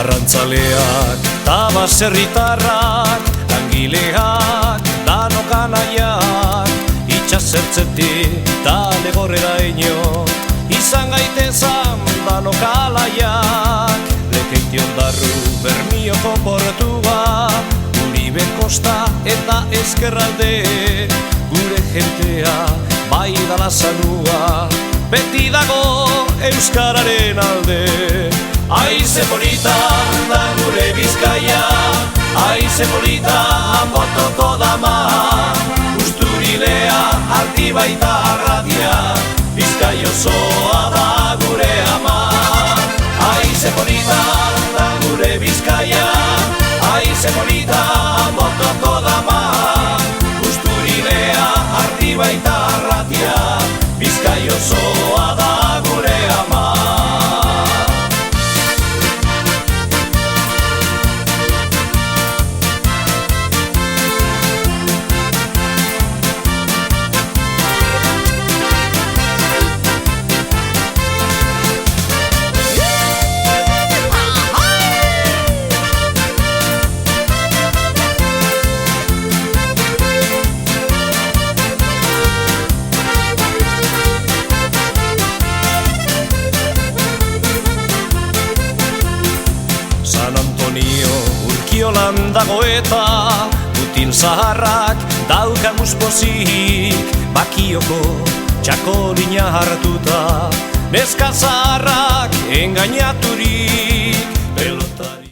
Arrantzaleak, tabaserritarrak, langileak, danok anaiak, itxasertzetik, tale gorrera ino, izan gaitezan danok alaiak, Lekeition darru Bermioko portua, Uribe kosta eta ezkerralde, gure jentea bai dala zanua, beti dago euskararen alde. Aize polita da gure Bizkaia, aize polita Anbotoko dama, Usturilea arti baita arratia, Bizkai osoa da gure ama. Aize polita da gure Bizkaia, aize polita Anbotoko dama, Usturilea arti baita arratia, Bizkai osoa da gure ama. Urkiolan dago eta Putin zaharrak daukamuz pozik, Bakioko txakolina hartuta, Neskaza